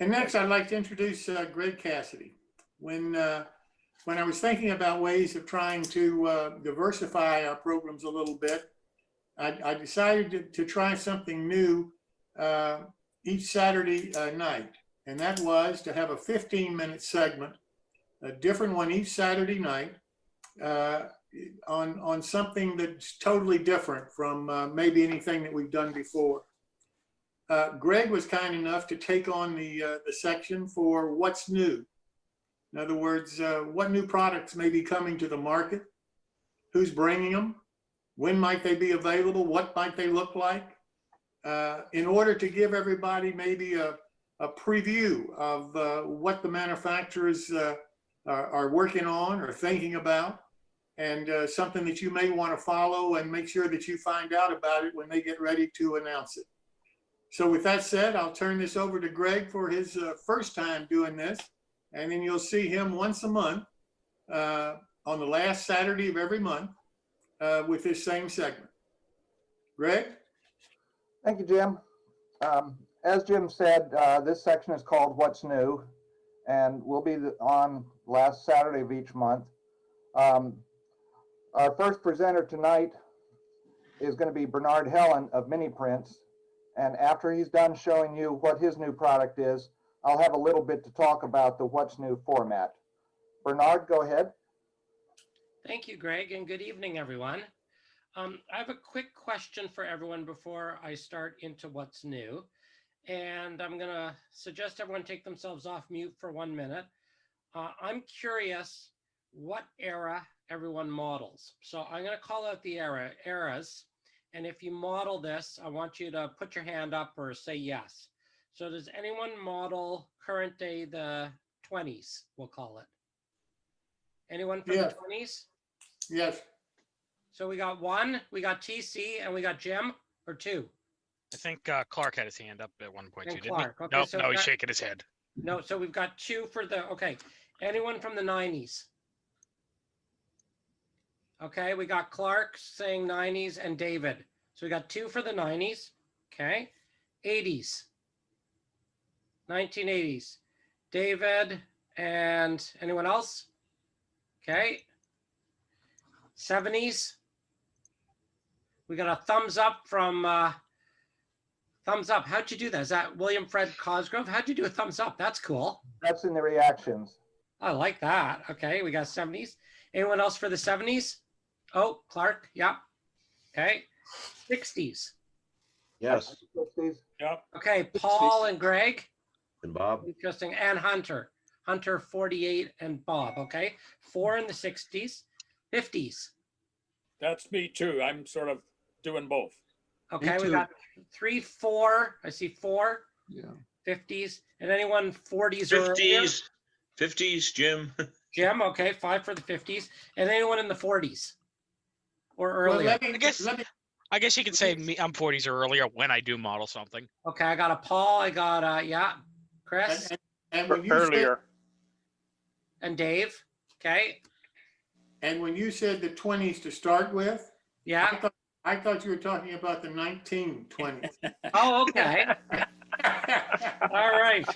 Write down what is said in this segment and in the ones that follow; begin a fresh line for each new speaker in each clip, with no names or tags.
And next, I'd like to introduce Greg Cassidy. When I was thinking about ways of trying to diversify our programs a little bit, I decided to try something new each Saturday night, and that was to have a 15-minute segment, a different one each Saturday night, on something that's totally different from maybe anything that we've done before. Greg was kind enough to take on the section for what's new. In other words, what new products may be coming to the market, who's bringing them, when might they be available, what might they look like, in order to give everybody maybe a preview of what the manufacturers are working on or thinking about, and something that you may want to follow and make sure that you find out about it when they get ready to announce it. So with that said, I'll turn this over to Greg for his first time doing this, and then you'll see him once a month on the last Saturday of every month with this same segment. Greg?
Thank you, Jim. As Jim said, this section is called What's New, and will be on last Saturday of each month. Our first presenter tonight is going to be Bernard Hellen of Miniprints, and after he's done showing you what his new product is, I'll have a little bit to talk about the What's New format. Bernard, go ahead.
Thank you, Greg, and good evening, everyone. I have a quick question for everyone before I start into what's new. And I'm going to suggest everyone take themselves off mute for 1 minute. I'm curious what era everyone models. So I'm going to call out the eras. And if you model this, I want you to put your hand up or say yes. So does anyone model current day, the 20s, we'll call it? Anyone from the 20s?
Yes.
So we got one, we got TC, and we got Jim, or two?
I think Clark had his hand up at one point too, didn't
Clark.
he?
Okay,
Nope,
so
no, he's shaking his head.
No, so we've got two for the, okay. Anyone from the 90s? Okay, we got Clark saying 90s and David. So we got two for the 90s. Okay. 80s. 1980s. David and anyone else? Okay. 70s. We got a thumbs up from thumbs up. How'd you do that? Is that William Fred Cosgrove? How'd you do a thumbs up? That's cool.
That's in the reactions.
I like that. Okay, we got 70s. Anyone else for the 70s? Oh, Clark. Yep. Okay. 60s.
Yes.
60s.
Yep.
Okay, Paul and Greg.
And Bob.
Interesting. And Hunter. Hunter 48 and Bob. Okay. 4 in the 60s. 50s.
That's me too. I'm sort of doing both.
Okay, we got 3, 4. I see 4.
Yeah.
50s. And anyone 40s or earlier?
50s, Jim.
Jim, okay, 5 for the 50s. And anyone in the 40s or earlier?
Well,
I guess you could say me, I'm 40s or earlier when I do model something.
Okay, I got a Paul. I got yeah, Chris
and when you
Earlier.
and Dave. Okay.
And when you said the 20s to start with,
Yeah.
I thought you were talking about the 1920s.
Oh, okay. All right.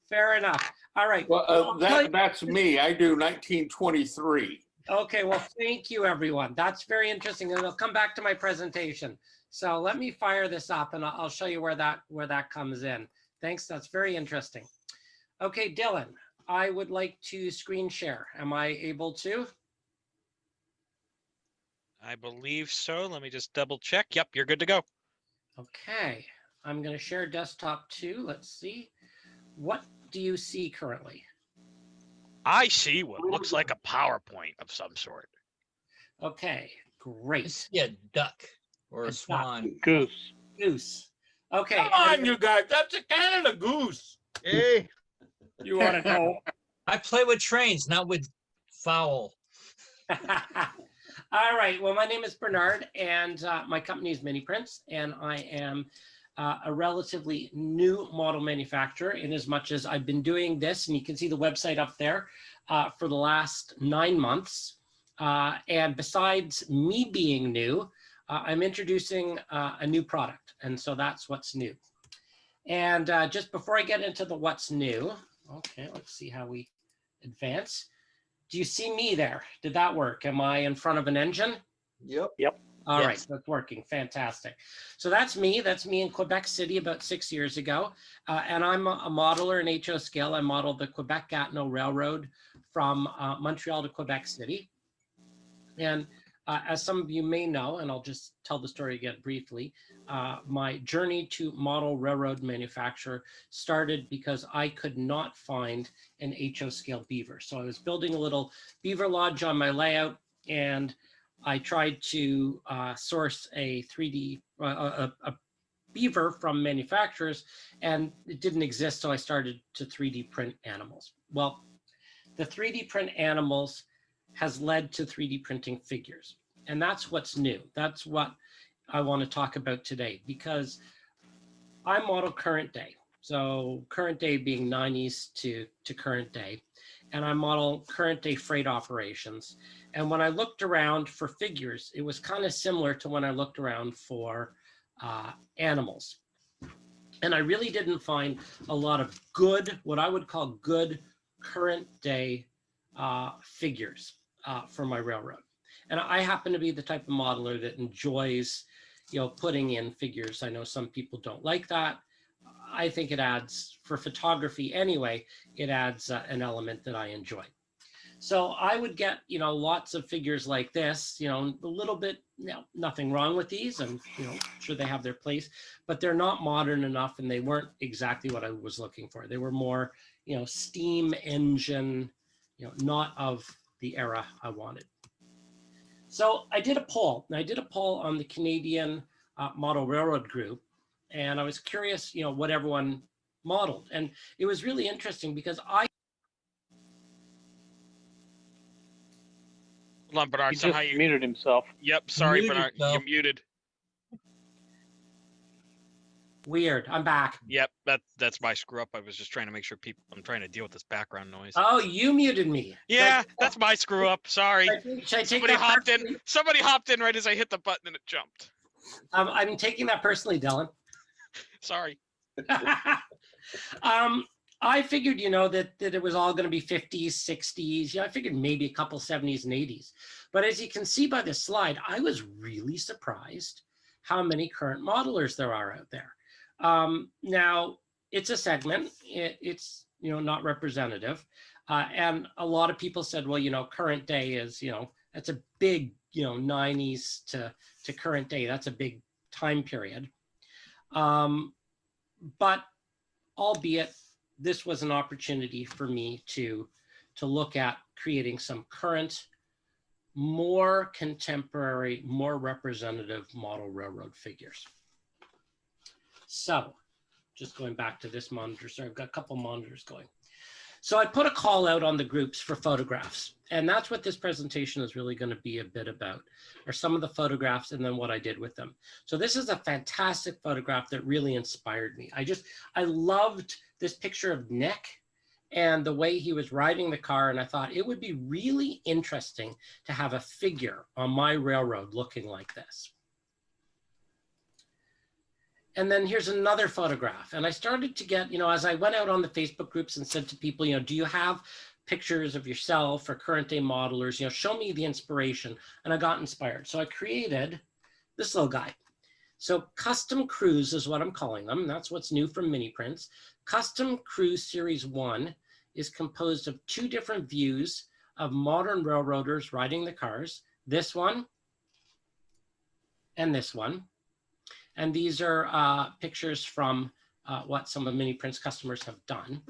Fair enough. All right.
Well, that's me. I do 1923.
Okay, well, thank you, everyone. That's very interesting, and I'll come back to my presentation. So let me fire this up, and I'll show you where that comes in. Thanks. That's very interesting. Okay, Dylan, I would like to screen share. Am I able to?
I believe so. Let me just double check. Yep, you're good to go.
Okay, I'm going to share desktop too. Let's see. What do you see currently?
I see what looks like a PowerPoint of some sort.
Okay, great.
Yeah, duck or a swan.
Goose.
Goose. Okay.
Come on, you guys. That's a Canada goose.
Hey.
You want to know?
I play with trains, not with fowl.
All right. Well, my name is Bernard, and my company is Miniprints, and I am a relatively new model manufacturer in as much as I've been doing this, and you can see the website up there for the last 9 months. And besides me being new, I'm introducing a new product, and so that's what's new. And just before I get into the what's new, okay, let's see how we advance. Do you see me there? Did that work? Am I in front of an engine?
Yep.
All right,
Yes.
that's working. Fantastic. So that's me. That's me in Quebec City about 6 years ago. And I'm a modeler in HO scale. I modeled the Quebec-Gatineau Railroad from Montreal to Quebec City. And as some of you may know, and I'll just tell the story again briefly, my journey to model railroad manufacture started because I could not find an HO scale beaver. So I was building a little beaver lodge on my layout, and I tried to source a 3D, a beaver from manufacturers, and it didn't exist. So I started to 3D print animals. Well, the 3D print animals has led to 3D printing figures. And that's what's new. That's what I want to talk about today, because I model current day. So current day being 90s to current day. And I model current day freight operations. And when I looked around for figures, it was kind of similar to when I looked around for animals. And I really didn't find a lot of good, what I would call good current day figures for my railroad. And I happen to be the type of modeler that enjoys, putting in figures. I know some people don't like that. I think it adds, for photography anyway, it adds an element that I enjoy. So I would get, lots of figures like this, a little bit, nothing wrong with these. I'm, sure they have their place, but they're not modern enough, and they weren't exactly what I was looking for. They were more, steam engine, not of the era I wanted. So I did a poll, and I did a poll on the Canadian Model Railroad group, and I was curious, what everyone modeled. And it was really interesting because
Hold on, Bernard.
He
Somehow
just
you.
muted himself.
Yep. Sorry,
Muted
Bernard.
yourself.
You're muted.
Weird, I'm back.
Yep. That's my screw up. I was just trying to make sure people. I'm trying to deal with this background noise.
Oh, you muted me.
Yeah, that's my screw up. Sorry.
Should I take
Somebody
that
hopped in.
personally?
Somebody hopped in right as I hit the button and it jumped.
I'm taking that personally, Dylan.
Sorry.
I figured, that it was all going to be 50s, 60s. I figured maybe a couple 70s and 80s. But as you can see by the slide, I was really surprised how many current modelers there are out there. Now, it's a segment. It's, not representative. And a lot of people said, well, current day is, that's a big, 90s to current day. That's a big time period. But albeit, this was an opportunity for me to look at creating some current, more contemporary, more representative model railroad figures. So just going back to this monitor, so I've got a couple monitors going. So I put a call out on the groups for photographs, and that's what this presentation is really going to be a bit about, are some of the photographs and then what I did with them. So this is a fantastic photograph that really inspired me. I loved this picture of Nick and the way he was riding the car, and I thought it would be really interesting to have a figure on my railroad looking like this. And then here's another photograph. And I started to get, as I went out on the Facebook groups and said to people, do you have pictures of yourself or current day modelers, show me the inspiration. And I got inspired. So I created this little guy. So Custom Cruise is what I'm calling them. That's what's new from Miniprints. Custom Cruise Series 1 is composed of two different views of modern railroaders riding the cars. This one and this one. And these are pictures from what some of Miniprints customers have done.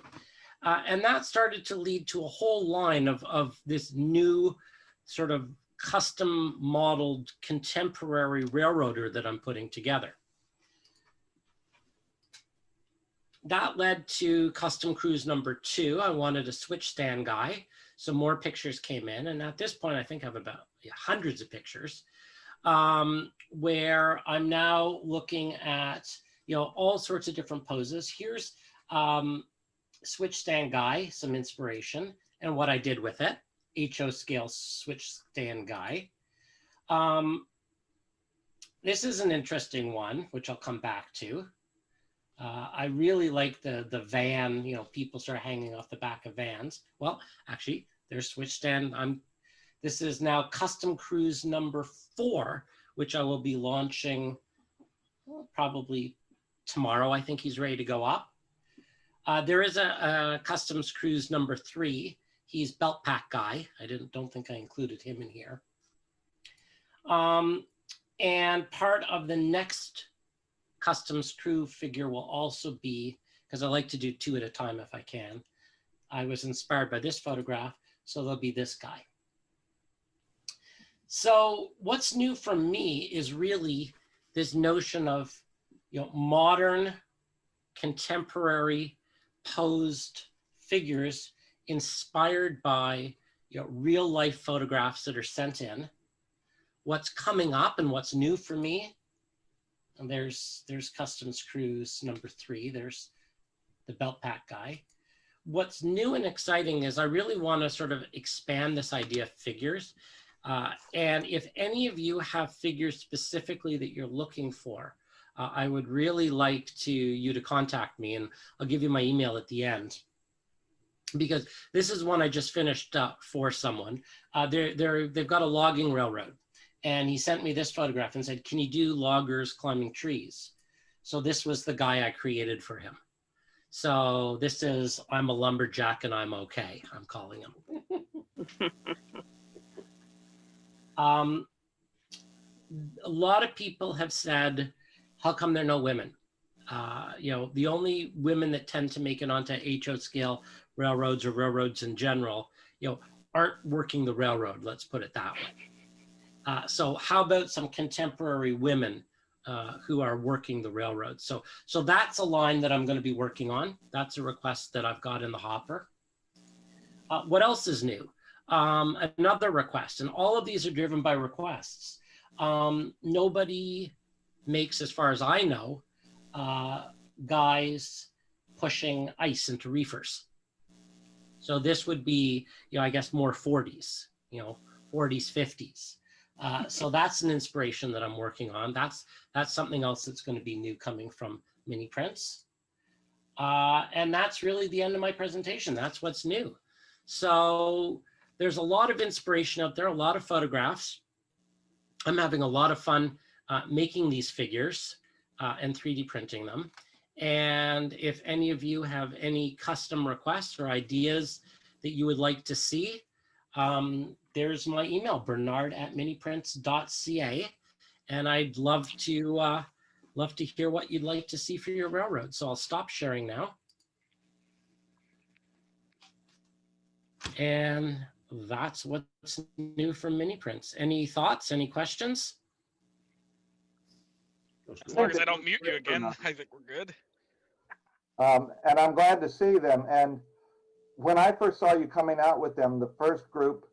And that started to lead to a whole line of this new sort of custom modeled contemporary railroader that I'm putting together. That led to Custom Cruise number 2. I wanted a switch stand guy. So more pictures came in. And at this point, I think I have about hundreds of pictures. Where I'm now looking at, all sorts of different poses. Here's switch stand guy, some inspiration, and what I did with it. HO scale switch stand guy. This is an interesting one, which I'll come back to. I really like the van, people start hanging off the back of vans. Well, actually, there's switch stand. This is now custom cruise number 4, which I will be launching probably tomorrow. I think he's ready to go up. There is a customs cruise number 3. He's belt pack guy. I don't think I included him in here. And part of the next customs crew figure will also be, because I like to do 2 at a time if I can. I was inspired by this photograph, so there'll be this guy. So what's new for me is really this notion of, modern, contemporary, posed figures inspired by, real life photographs that are sent in. What's coming up and what's new for me, and there's Customs Cruise number 3, there's the belt pack guy. What's new and exciting is I really want to sort of expand this idea of figures. And if any of you have figures specifically that you're looking for, I would really like you to contact me, and I'll give you my email at the end. Because this is one I just finished for someone. They've got a logging railroad. And he sent me this photograph and said, can you do loggers climbing trees? So this was the guy I created for him. So this is, I'm a lumberjack and I'm okay, I'm calling him. A lot of people have said, how come there are no women? The only women that tend to make it onto HO scale railroads or railroads in general, aren't working the railroad, let's put it that way. So how about some contemporary women who are working the railroad? So that's a line that I'm going to be working on. That's a request that I've got in the hopper. What else is new? Another request, and all of these are driven by requests. Nobody makes, as far as I know, guys pushing ice into reefers. So this would be, I guess more 40s, 40s, 50s. So that's an inspiration that I'm working on. That's something else that's going to be new coming from Miniprints. And that's really the end of my presentation. That's what's new. So there's a lot of inspiration out there, a lot of photographs. I'm having a lot of fun making these figures and 3D printing them. And if any of you have any custom requests or ideas that you would like to see, there's my email, bernard@miniprints.ca, and I'd love to hear what you'd like to see for your railroad. So I'll stop sharing now. And that's what's new from Miniprints. Any thoughts, any questions?
As long as I don't mute you again, I think we're good.
And I'm glad to see them. And when I first saw you coming out with them, the first group,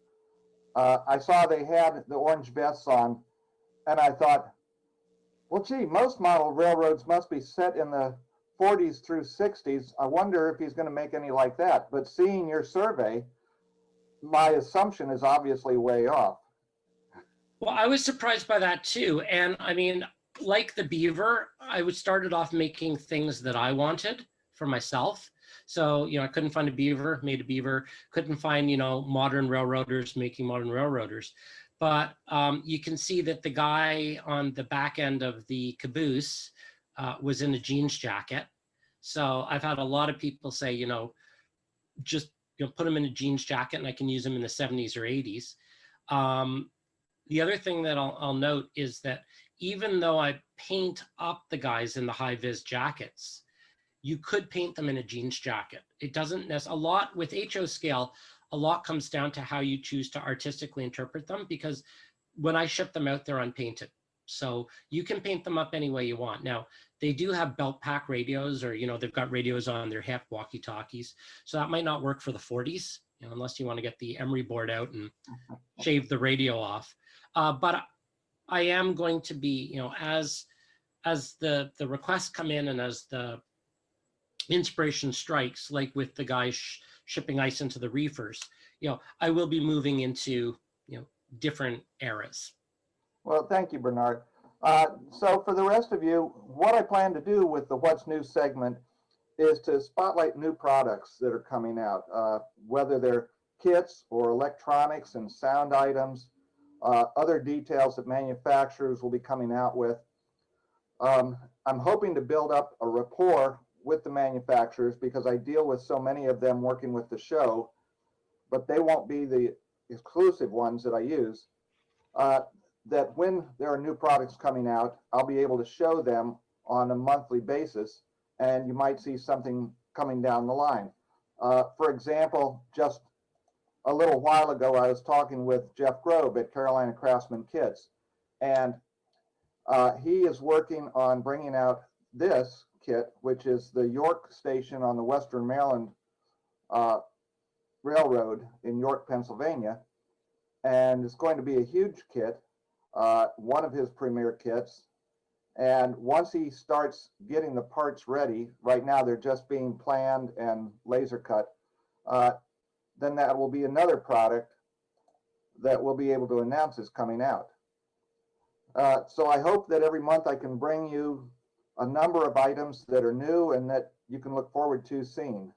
I saw they had the orange vests on, and I thought, well, gee, most model railroads must be set in the 40s through 60s. I wonder if he's going to make any like that. But seeing your survey, my assumption is obviously way off.
Well, I was surprised by that too. And I mean, like the beaver, I started off making things that I wanted for myself. So, I couldn't find a beaver, made a beaver, couldn't find, modern railroaders making modern railroaders. But you can see that the guy on the back end of the caboose was in a jeans jacket. So I've had a lot of people say, just put him in a jeans jacket and I can use him in the 70s or 80s. The other thing that I'll note is that even though I paint up the guys in the high-vis jackets, you could paint them in a jeans jacket. It doesn't necessarily, a lot with HO scale, a lot comes down to how you choose to artistically interpret them, because when I ship them out, they're unpainted. So you can paint them up any way you want. Now, they do have belt pack radios, or, they've got radios on their hip, walkie-talkies. So that might not work for the 40s, unless you want to get the emery board out and shave the radio off. But I am going to be, as the requests come in and as the inspiration strikes, like with the guys shipping ice into the reefers, I will be moving into, different eras.
Well, thank you, Bernard. So for the rest of you, what I plan to do with the What's New segment is to spotlight new products that are coming out, whether they're kits or electronics and sound items, other details that manufacturers will be coming out with. I'm hoping to build up a rapport with the manufacturers because I deal with so many of them working with the show, but they won't be the exclusive ones that I use. That when there are new products coming out, I'll be able to show them on a monthly basis, and you might see something coming down the line. For example, just a little while ago, I was talking with Jeff Grobe at Carolina Craftsman Kits, and he is working on bringing out this kit, which is the York station on the Western Maryland Railroad in York, Pennsylvania. And it's going to be a huge kit, one of his premier kits. And once he starts getting the parts ready, right now they're just being planned and laser cut, then that will be another product that we'll be able to announce is coming out. So I hope that every month I can bring you a number of items that are new and that you can look forward to seeing.